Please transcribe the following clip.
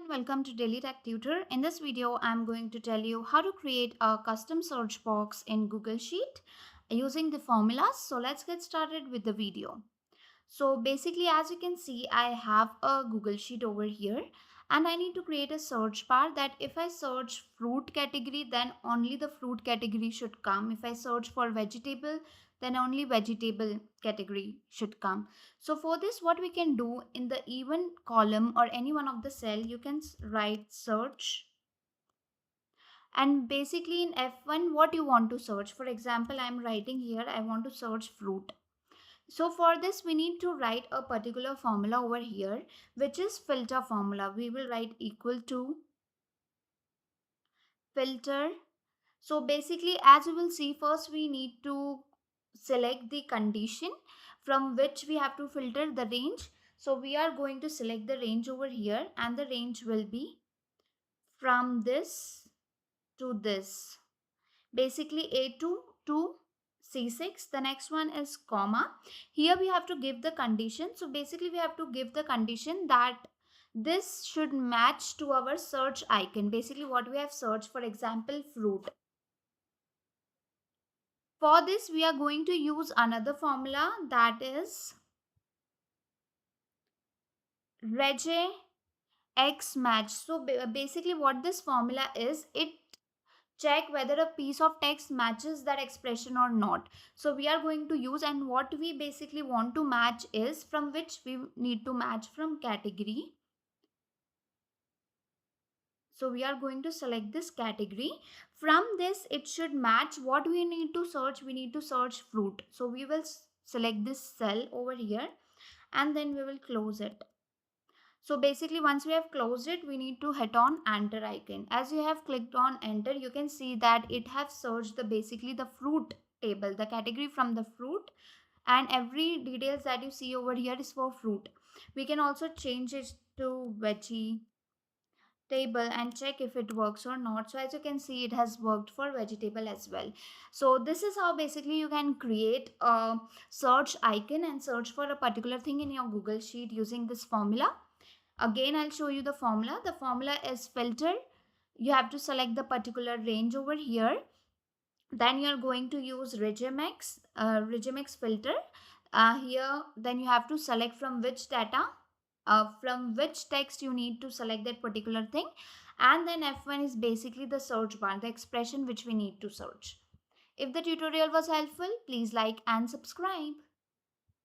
Welcome to Daily Tech Tutor. In this video, I'm going to tell you how to create a custom search box in Google Sheet using the formulas. So let's get started with the video. So basically, as you can see, I have a Google Sheet over here and I need to create a search bar that if I search fruit category, then only the fruit category should come. If I search for vegetable, then only vegetable category should come. So for this, what we can do in the even column or any one of the cell, you can write search. And basically in F1, what you want to search. For example, I'm writing here, I want to search fruit. So for this, we need to write a particular formula over here, which is filter formula. We will write equal to filter. So basically, as you will see, first we need to select the condition from which we have to filter the range. So we are going to select the range over here, and the range will be from this to this. Basically A2 to C6. The next one is comma. Here we have to give the condition. So basically we have to give the condition that this should match to our search icon. Basically what we have searched, for example, fruit. For this we are going to use another formula, that is reg x match. So basically what this formula is, it check whether a piece of text matches that expression or not. So we are going to use, and what we basically want to match is from which we need to match from category. So we are going to select this category. From this, it should match what we need to search. We need to search fruit. So we will select this cell over here and then we will close it. So basically once we have closed it, we need to hit on enter icon. As you have clicked on enter, you can see that it have searched the basically the fruit table, the category from the fruit, and every details that you see over here is for fruit. We can also change it to veggie table and check if it works or not. So as you can see, it has worked for vegetable as well. So this is how basically you can create a search icon and search for a particular thing in your Google Sheet using this formula. Again, I'll show you the formula. The formula is filter. You have to select the particular range over here. Then you're going to use regimex filter. Here, then you have to select from which data, from which text you need to select that particular thing. And then F1 is basically the search bar, the expression which we need to search. If the tutorial was helpful, please like and subscribe.